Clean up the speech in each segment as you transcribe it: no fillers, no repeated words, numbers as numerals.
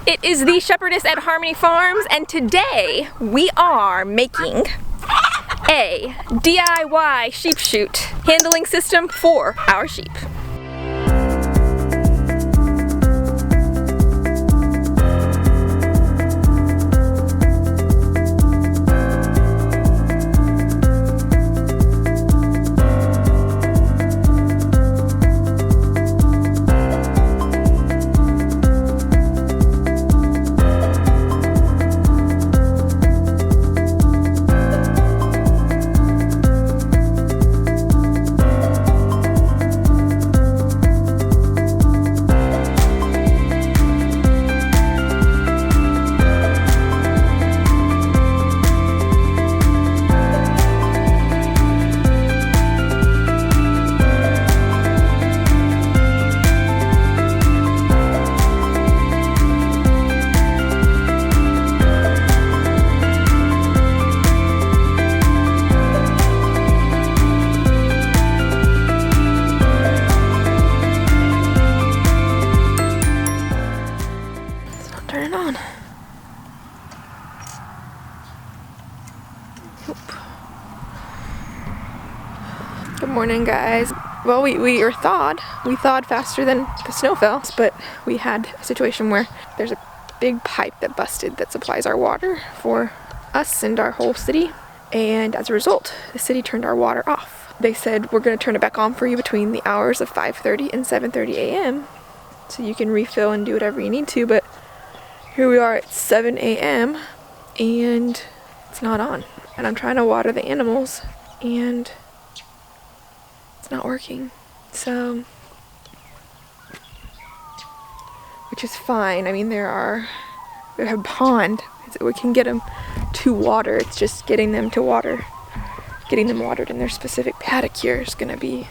It is the Shepherdess at Harmony Farms, and today we are making a DIY sheep chute handling system for our sheep. Good morning, guys. Well, we thawed faster than the snow fell, but we had a situation where there's a big pipe that busted that supplies our water for us and our whole city, and as a result, the city turned our water off. They said, we're going to turn it back on for you between the hours of 5:30 and 7:30 a.m. so you can refill and do whatever you need to, but here we are at 7 a.m. and it's not on. And I'm trying to water the animals and it's not working. So, which is fine. I mean, they have a pond. We can get them to water. It's just getting them to water. Getting them watered in their specific paddock here is going to be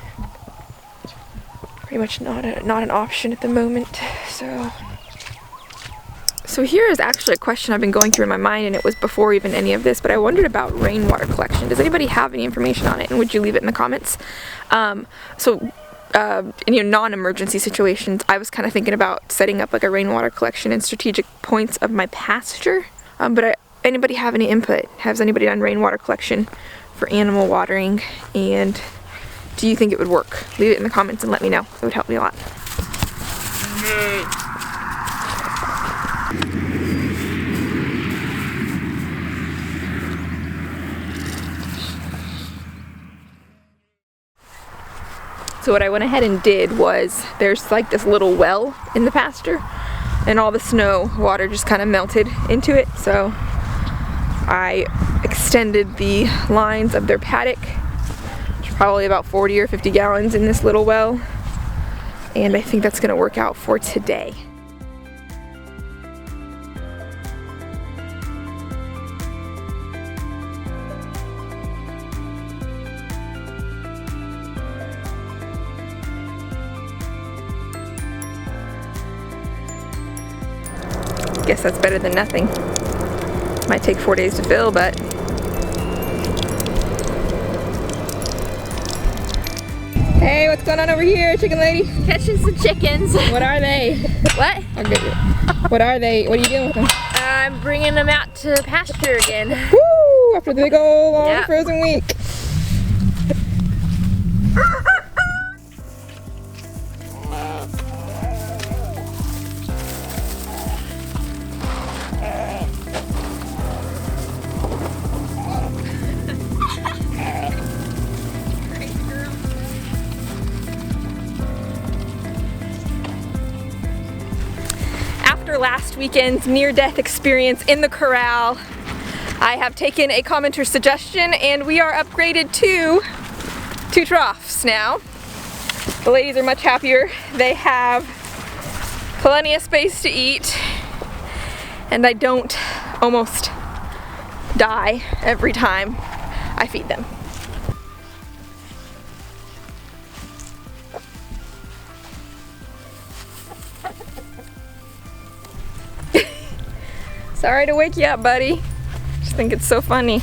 pretty much not an option at the moment. So here is actually a question I've been going through in my mind, and it was before even any of this, but I wondered about rainwater collection. Does anybody have any information on it, and would you leave it in the comments? In non-emergency situations, I was kind of thinking about setting up like a rainwater collection in strategic points of my pasture. But anybody have any input? Has anybody done rainwater collection for animal watering, and do you think it would work? Leave it in the comments and let me know. It would help me a lot. So what I went ahead and did was, there's like this little well in the pasture, and all the snow water just kind of melted into it. So I extended the lines of their paddock, which are probably about 40 or 50 gallons in this little well, and I think that's gonna work out for today. Guess that's better than nothing. Might take 4 days to fill, but hey, what's going on over here, chicken lady? Catching some chickens. What are they? What? What are they? What are you doing with them? I'm bringing them out to pasture again. Woo! After the big old long frozen week. After last weekend's near-death experience in the corral, I have taken a commenter's suggestion and we are upgraded to 2 troughs now. The ladies are much happier. They have plenty of space to eat, and I don't almost die every time I feed them. Sorry to wake you up, buddy. Just think it's so funny.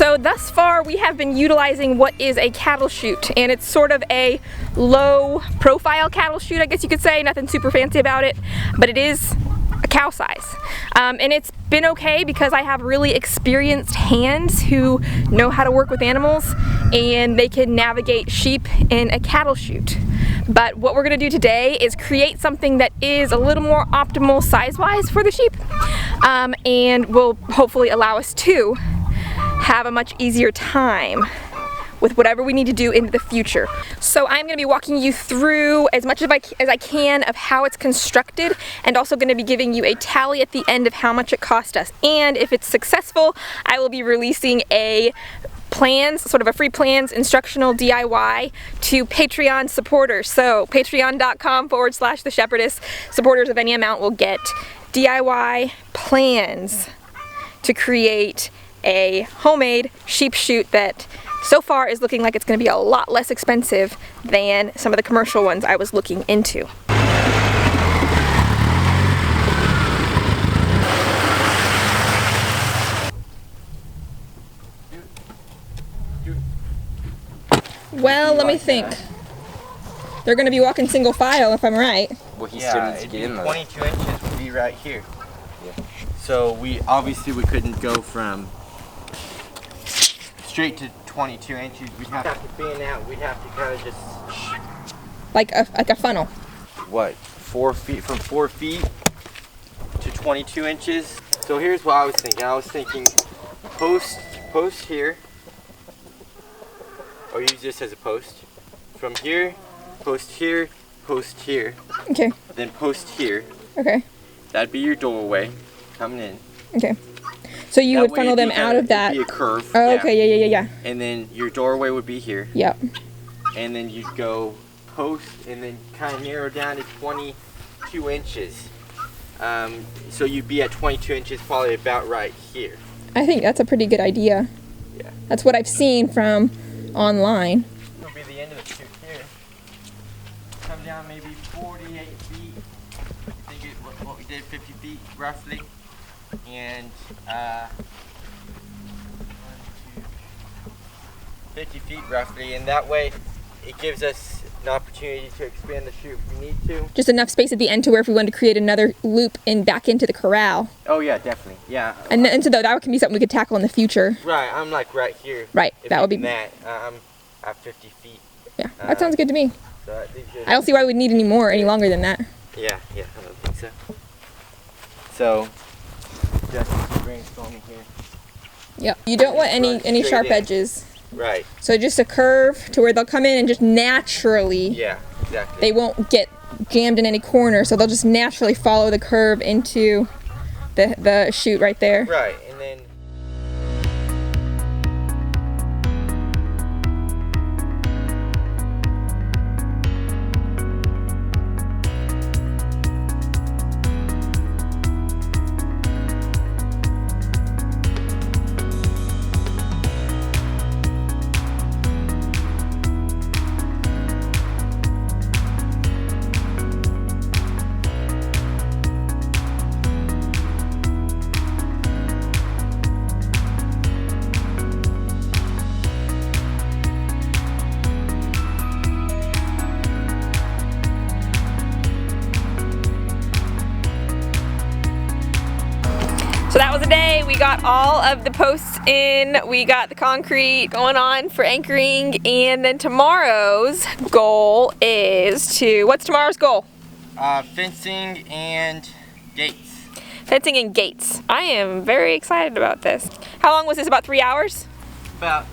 So thus far we have been utilizing what is a cattle chute, and it's sort of a low profile cattle chute, I guess you could say. Nothing super fancy about it, but it is a cow size. And it's been okay because I have really experienced hands who know how to work with animals, and they can navigate sheep in a cattle chute. But what we're gonna do today is create something that is a little more optimal size-wise for the sheep, and will hopefully allow us to have a much easier time with whatever we need to do into the future. So I'm gonna be walking you through as much as I can of how it's constructed, and also gonna be giving you a tally at the end of how much it cost us. And if it's successful, I will be releasing a plans, sort of a free plans instructional DIY to Patreon supporters. So patreon.com/the Shepherdess. Supporters of any amount will get DIY plans to create a homemade sheep chute that so far is looking like it's going to be a lot less expensive than some of the commercial ones I was looking into. Well, let me think. They're going to be walking single file if I'm right. Well, he still needs to get in there. 22 inches would be right here. Yeah. So we couldn't go from straight to 22 inches. We'd have to fan out. We'd have to kind of just like a funnel. What? 4 feet, from 4 feet to 22 inches. So here's what I was thinking. I was thinking post here, or use this as a post. From here, post here, post here. Okay. Then post here. Okay. That'd be your doorway coming in. Okay. So you That would way funnel it'd them out of that. It'd be a curve. Oh, okay. Yeah. And then your doorway would be here. Yep. And then you'd go post and then kind of narrow down to 22 inches. So you'd be at 22 inches, probably about right here. I think that's a pretty good idea. Yeah. That's what I've seen from online. It'll be the end of the chute here. Come down maybe 48 feet. I think what we did, 50 feet roughly. And 50 feet roughly, and that way it gives us an opportunity to expand the chute if we need to. Just enough space at the end to where if we wanted to create another loop and back into the corral. Oh yeah, definitely. Yeah. And so that can be something we could tackle in the future. Right, I'm like right here. Right, that would be. I'm at 50 feet. Yeah, that sounds good to me. So I don't see why we'd need any longer than that. Yeah, I don't think so. So, just brainstorming here. Yep. You don't want any sharp edges. Right. So just a curve to where they'll come in and just naturally. Yeah, exactly. They won't get jammed in any corner, so they'll just naturally follow the curve into the chute right there. Right, and then. So that was a day. We got all of the posts in, we got the concrete going on for anchoring, and then tomorrow's goal is to, what's tomorrow's goal? Fencing and gates. Fencing and gates. I am very excited about this. How long was this, about 3 hours? About.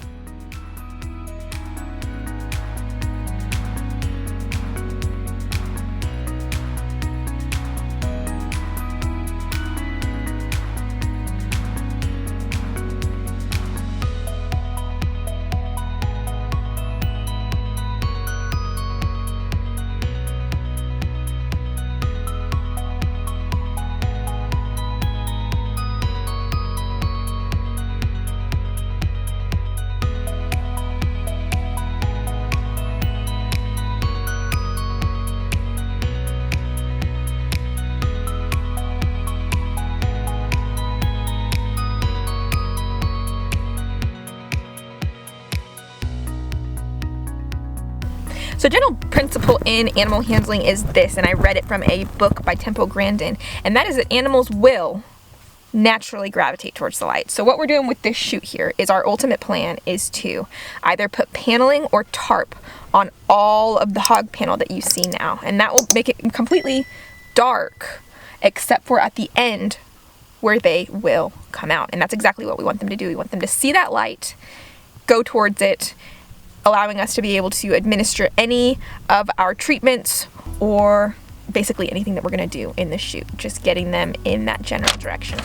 So general principle in animal handling is this, and I read it from a book by Temple Grandin, and that is that animals will naturally gravitate towards the light. So what we're doing with this chute here is our ultimate plan is to either put paneling or tarp on all of the hog panel that you see now, and that will make it completely dark except for at the end where they will come out. And that's exactly what we want them to do. We want them to see that light, go towards it, allowing us to be able to administer any of our treatments or basically anything that we're going to do in the chute, just getting them in that general direction.